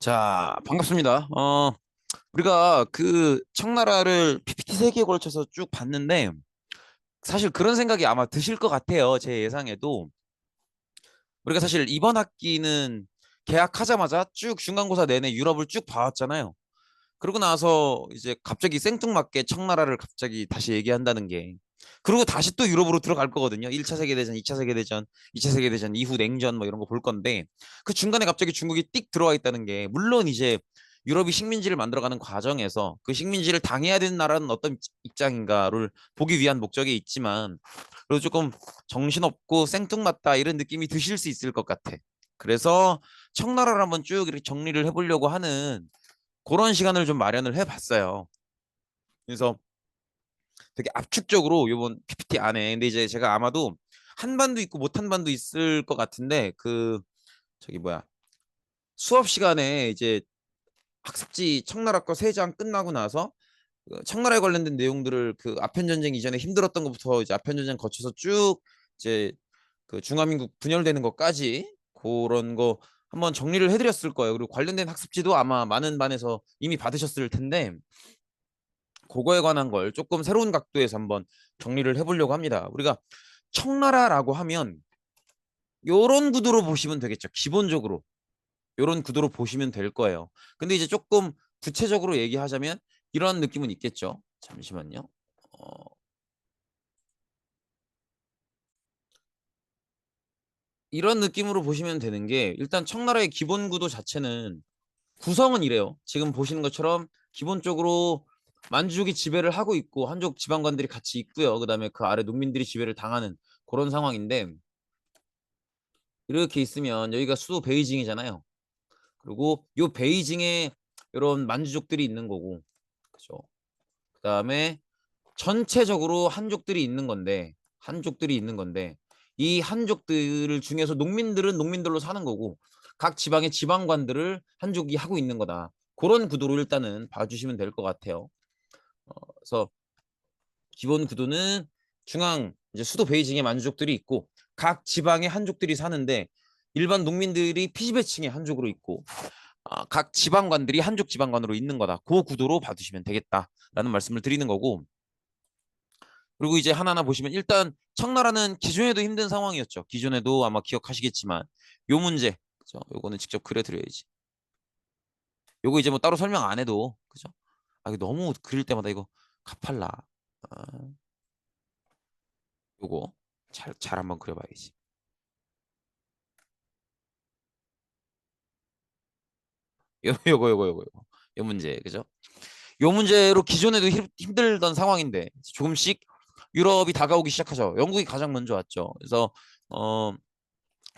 자, 반갑습니다. 우리가 그 청나라를 PPT 3개에 걸쳐서 쭉 봤는데, 사실 그런 생각이 아마 드실 것 같아요. 제 예상에도. 우리가 사실 이번 학기는 개학하자마자 쭉 중간고사 내내 유럽을 쭉 봐왔잖아요. 그러고 나서 이제 갑자기 생뚱맞게 청나라를 갑자기 다시 얘기한다는 게, 그리고 다시 또 유럽으로 들어갈 거거든요. 1차 세계대전, 2차 세계대전, 2차 세계대전 이후 냉전 뭐 이런 거 볼 건데, 그 중간에 갑자기 중국이 띡 들어와 있다는 게, 물론 이제 유럽이 식민지를 만들어가는 과정에서 그 식민지를 당해야 되는 나라는 어떤 입장인가를 보기 위한 목적이 있지만, 그리고 조금 정신없고 생뚱맞다 이런 느낌이 드실 수 있을 것 같아. 그래서 청나라를 한번 쭉 이렇게 정리를 해보려고 하는 그런 시간을 좀 마련을 해봤어요. 그래서 되게 압축적으로 이번 PPT 안에, 근데 이제 제가 아마도 한 반도 있고 못한 반도 있을 것 같은데, 그 저기 뭐야, 수업 시간에 이제 학습지 청나라 거 3장 끝나고 나서 그 청나라에 관련된 내용들을 그 아편 전쟁 이전에 힘들었던 것부터 이제 아편 전쟁 거쳐서 쭉 이제 그 중화민국 분열되는 것까지 그런 거 한번 정리를 해드렸을 거예요. 그리고 관련된 학습지도 아마 많은 반에서 이미 받으셨을 텐데, 그거에 관한 걸 조금 새로운 각도에서 한번 정리를 해보려고 합니다. 우리가 청나라라고 하면 요런 구도로 보시면 되겠죠. 기본적으로 요런 구도로 보시면 될 거예요. 근데 이제 조금 구체적으로 얘기하자면 이런 느낌은 있겠죠. 잠시만요. 어, 이런 느낌으로 보시면 되는 게, 일단 청나라의 기본 구도 자체는 구성은 이래요. 지금 보시는 것처럼 기본적으로 만주족이 지배를 하고 있고 한족 지방관들이 같이 있고요. 그다음에 그 아래 농민들이 지배를 당하는 그런 상황인데, 이렇게 있으면 여기가 수도 베이징이잖아요. 그리고 요 베이징에 이런 만주족들이 있는 거고, 그죠? 그다음에 전체적으로 한족들이 있는 건데 이 한족들 중에서 농민들은 농민들로 사는 거고, 각 지방의 지방관들을 한족이 하고 있는 거다. 그런 구도로 일단은 봐주시면 될 것 같아요. 그래서 기본 구도는 중앙 이제 수도 베이징에 만주족들이 있고, 각 지방에 한족들이 사는데 일반 농민들이 피지배층의 한족으로 있고, 각 지방관들이 한족 지방관으로 있는 거다. 그 구도로 봐두시면 되겠다라는 말씀을 드리는 거고, 그리고 이제 하나하나 보시면 일단 청나라는 기존에도 힘든 상황이었죠. 기존에도 아마 기억하시겠지만 요 문제, 그죠? 요거는 직접 그려드려야지. 요거 이제 뭐 따로 설명 안 해도, 그죠? 이거 너무 그릴 때마다 이거 가팔라. 아, 요거 잘 한번 그려봐야지. 요 문제, 그죠? 요 문제로 기존에도 힘들던 상황인데 조금씩 유럽이 다가오기 시작하죠. 영국이 가장 먼저 왔죠. 그래서 어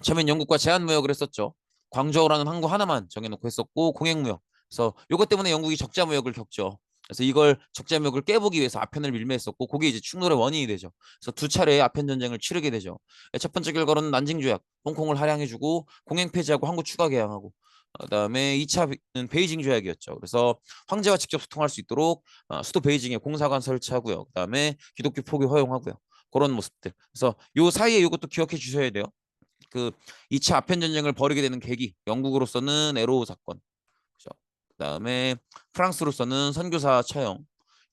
처음엔 영국과 제한무역을 했었죠. 광저우라는 항구 하나만 정해놓고 했었고, 공행무역. 그래서 이것 때문에 영국이 적자무역을 겪죠. 그래서 이걸 적자무역을 깨보기 위해서 아편을 밀매했었고, 그게 이제 충돌의 원인이 되죠. 그래서 두 차례의 아편 전쟁을 치르게 되죠. 첫 번째 결과로는 난징 조약, 홍콩을 할양해주고 공행 폐지하고 항구 추가 개항하고, 그다음에 2차는 베이징 조약이었죠. 그래서 황제와 직접 소통할 수 있도록 수도 베이징에 공사관 설치하고요. 그다음에 기독교 포교 허용하고요. 그런 모습들. 그래서 요 사이에 이것도 기억해 주셔야 돼요. 그 2차 아편 전쟁을 벌이게 되는 계기, 영국으로서는 에로우 사건, 그죠? 그다음에 프랑스로서는 선교사 처형,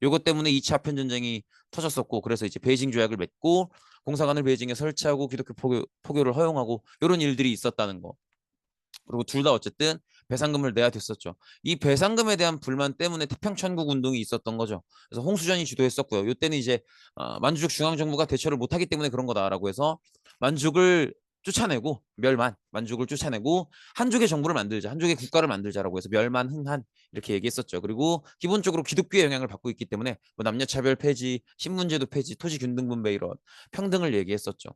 요것 때문에 2차 아편 전쟁이 터졌었고, 그래서 이제 베이징 조약을 맺고 공사관을 베이징에 설치하고 기독교 포교를 허용하고 이런 일들이 있었다는 거. 그리고 둘 다 어쨌든 배상금을 내야 됐었죠. 이 배상금에 대한 불만 때문에 태평천국 운동이 있었던 거죠. 그래서 홍수전이 주도했었고요. 이때는 이제 만주족 중앙정부가 대처를 못하기 때문에 그런 거다라고 해서 만주족을 쫓아내고 만주족을 쫓아내고 한족의 정부를 만들자, 한족의 국가를 만들자라고 해서 멸만 흥한 이렇게 얘기했었죠. 그리고 기본적으로 기독교의 영향을 받고 있기 때문에 뭐 남녀차별 폐지, 신분제도 폐지, 토지 균등 분배 이런 평등을 얘기했었죠.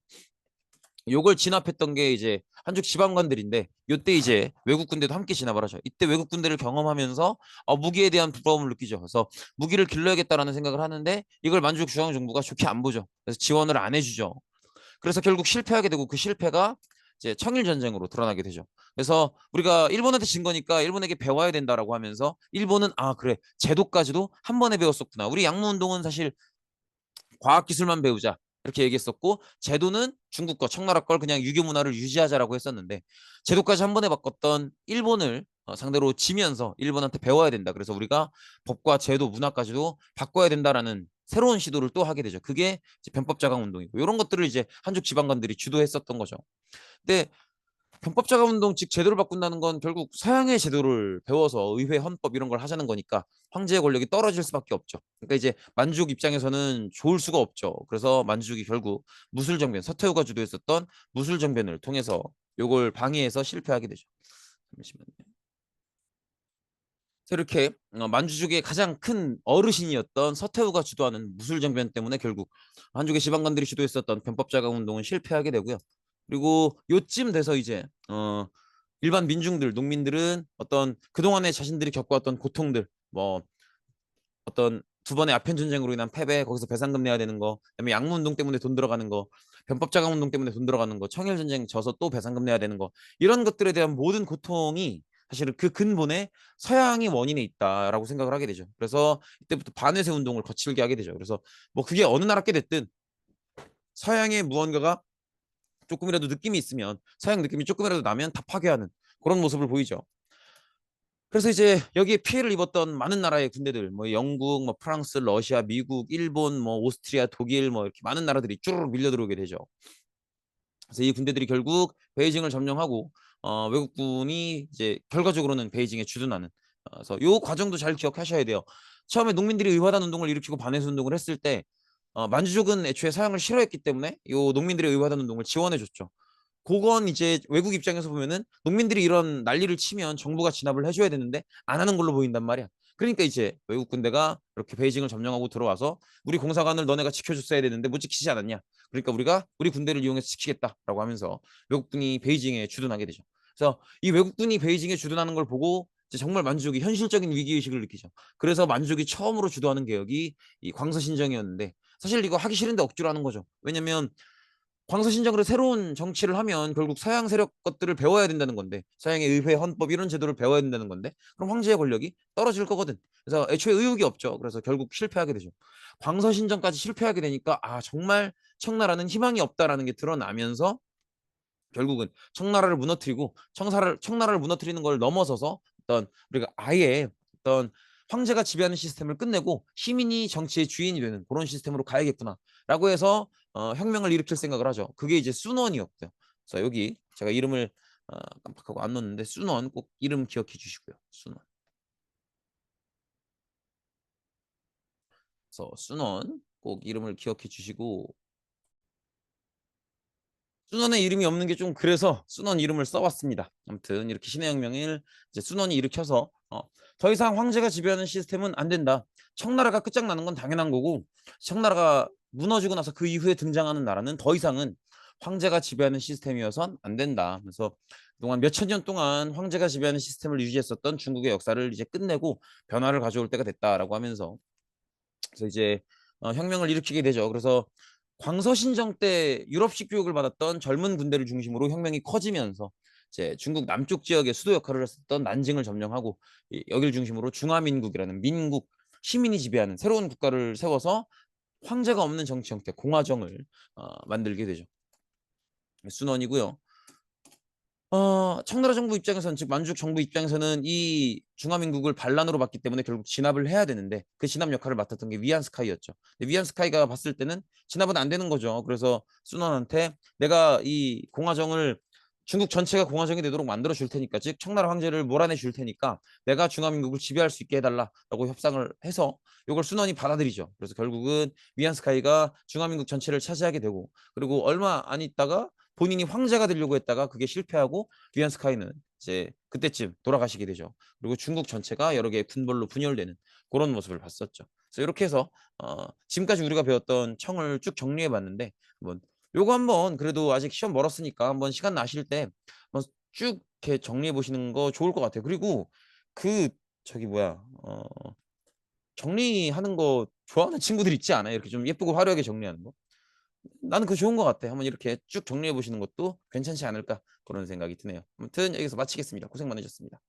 요걸 진압했던 게 이제 한쪽 지방관들인데, 요때 이제 외국 군대도 함께 진압을 하죠. 이때 외국 군대를 경험하면서 무기에 대한 부러움을 느끼죠. 그래서 무기를 길러야겠다라는 생각을 하는데 이걸 만주족 중앙정부가 좋게 안 보죠. 그래서 지원을 안 해주죠. 그래서 결국 실패하게 되고, 그 실패가 이제 청일 전쟁으로 드러나게 되죠. 그래서 우리가 일본한테 진 거니까 일본에게 배워야 된다라고 하면서 일본은 그래, 제도까지도 한 번에 배웠었구나. 우리 양무운동은 사실 과학기술만 배우자 이렇게 얘기했었고, 제도는 중국 거 청나라 걸 그냥 유교 문화를 유지하자라고 했었는데, 제도까지 한 번에 바꿨던 일본을 상대로 지면서 일본한테 배워야 된다. 그래서 우리가 법과 제도, 문화까지도 바꿔야 된다라는 새로운 시도를 또 하게 되죠. 그게 이제 변법 자강 운동이고 이런 것들을 이제 한족 지방관들이 주도했었던 거죠. 근데 변법 자강 운동 즉 제도를 바꾼다는 건 결국 서양의 제도를 배워서 의회, 헌법 이런 걸 하자는 거니까 황제의 권력이 떨어질 수밖에 없죠. 그러니까 이제 만주족 입장에서는 좋을 수가 없죠. 그래서 만주족이 결국 무술정변, 서태후가 주도했었던 무술정변을 통해서 요걸 방해해서 실패하게 되죠. 잠시만요. 이렇게 만주족의 가장 큰 어르신이었던 서태후가 주도하는 무술정변 때문에 결국 한족의 지방관들이 주도했었던 변법자강 운동은 실패하게 되고요. 그리고 요쯤 돼서 이제 일반 민중들, 농민들은 어떤 그동안에 자신들이 겪어왔던 고통들, 뭐 어떤 두 번의 아편 전쟁으로 인한 패배, 거기서 배상금 내야 되는 거, 그다음에 양무 운동 때문에 돈 들어가는 거, 변법자강 운동 때문에 돈 들어가는 거, 청일 전쟁 져서 또 배상금 내야 되는 거, 이런 것들에 대한 모든 고통이 사실은 그 근본에 서양이 원인에 있다라고 생각을 하게 되죠. 그래서 이때부터 반외세 운동을 거칠게 하게 되죠. 그래서 뭐 그게 어느 나라께 됐든 서양의 무언가가 조금이라도 느낌이 있으면 서양 느낌이 조금이라도 나면 다 파괴하는 그런 모습을 보이죠. 그래서 이제 여기에 피해를 입었던 많은 나라의 군대들, 뭐 영국, 뭐 프랑스, 러시아, 미국, 일본, 뭐 오스트리아, 독일, 뭐 이렇게 많은 나라들이 쭈르륵 밀려 들어오게 되죠. 그래서 이 군대들이 결국 베이징을 점령하고 외국군이 이제 결과적으로는 베이징에 주둔하는. 그래서 요 과정도 잘 기억하셔야 돼요. 처음에 농민들이 의화단 운동을 일으키고 반해수 운동을 했을 때 만주족은 애초에 사형을 싫어했기 때문에 요 농민들의 의화단 운동을 지원해줬죠. 그건 이제 외국 입장에서 보면은 농민들이 이런 난리를 치면 정부가 진압을 해줘야 되는데 안 하는 걸로 보인단 말이야. 그러니까 이제 외국 군대가 이렇게 베이징을 점령하고 들어와서 우리 공사관을 너네가 지켜줬어야 되는데 못 지키지 않았냐. 그러니까 우리가 우리 군대를 이용해서 지키겠다라고 하면서 외국군이 베이징에 주둔하게 되죠. 그래서 이 외국군이 베이징에 주둔하는 걸 보고 이제 정말 만주족이 현실적인 위기의식을 느끼죠. 그래서 만주족이 처음으로 주도하는 개혁이 이 광서신정이었는데 사실 이거 하기 싫은데 억지로 하는 거죠. 왜냐면 광서신정으로 새로운 정치를 하면 결국 서양 세력 것들을 배워야 된다는 건데 서양의 의회, 헌법 이런 제도를 배워야 된다는 건데 그럼 황제의 권력이 떨어질 거거든. 그래서 애초에 의욕이 없죠. 그래서 결국 실패하게 되죠. 광서신정까지 실패하게 되니까 정말 청나라는 희망이 없다라는 게 드러나면서 결국은 청나라를 무너뜨리고 청나라를 무너뜨리는 걸 넘어서서 어떤 우리가 아예 어떤 황제가 지배하는 시스템을 끝내고 시민이 정치의 주인이 되는 그런 시스템으로 가야겠구나라고 해서 혁명을 일으킬 생각을 하죠. 그게 이제 순원이었고요. 그래서 여기 제가 이름을 깜빡하고 안 넣었는데 순원 꼭 이름 기억해 주시고요. 순원. 그래서 순원 꼭 이름을 기억해 주시고 순원의 이름이 없는 게 좀 그래서 순원 이름을 써봤습니다. 아무튼 이렇게 신해혁명을 이제 순원이 일으켜서 더 이상 황제가 지배하는 시스템은 안 된다. 청나라가 끝장나는 건 당연한 거고 청나라가 무너지고 나서 그 이후에 등장하는 나라는 더 이상은 황제가 지배하는 시스템이어선 안 된다. 그래서 그동안 몇천 년 동안 황제가 지배하는 시스템을 유지했었던 중국의 역사를 이제 끝내고 변화를 가져올 때가 됐다라고 하면서 그래서 이제 혁명을 일으키게 되죠. 그래서 광서신정 때 유럽식 교육을 받았던 젊은 군대를 중심으로 혁명이 커지면서 이제 중국 남쪽 지역의 수도 역할을 했었던 난징을 점령하고 여길 중심으로 중화민국이라는 민국 시민이 지배하는 새로운 국가를 세워서 황제가 없는 정치 형태 공화정을 만들게 되죠. 순원이고요. 청나라 정부 입장에서는 즉 만주족 정부 입장에서는 이 중화민국을 반란으로 봤기 때문에 결국 진압을 해야 되는데 그 진압 역할을 맡았던 게 위안스카이였죠. 근데 위안스카이가 봤을 때는 진압은 안 되는 거죠. 그래서 순원한테 내가 이 공화정을 중국 전체가 공화정이 되도록 만들어 줄 테니까 즉 청나라 황제를 몰아내 줄 테니까 내가 중화민국을 지배할 수 있게 해달라라고 협상을 해서 이걸 순원이 받아들이죠. 그래서 결국은 위안스카이가 중화민국 전체를 차지하게 되고 그리고 얼마 안 있다가 본인이 황제가 되려고 했다가 그게 실패하고 위안스카이는 이제 그때쯤 돌아가시게 되죠. 그리고 중국 전체가 여러 개의 군벌로 분열되는 그런 모습을 봤었죠. 그래서 이렇게 해서 지금까지 우리가 배웠던 청을 쭉 정리해 봤는데 한번 요거 한번 그래도 아직 시험 멀었으니까 한번 시간 나실 때 한번 쭉 이렇게 정리해 보시는 거 좋을 것 같아요. 그리고 그 저기 뭐야 정리하는 거 좋아하는 친구들 있지 않아요? 이렇게 좀 예쁘고 화려하게 정리하는 거. 나는 그거 좋은 것 같아. 한번 이렇게 쭉 정리해 보시는 것도 괜찮지 않을까 그런 생각이 드네요. 아무튼 여기서 마치겠습니다. 고생 많으셨습니다.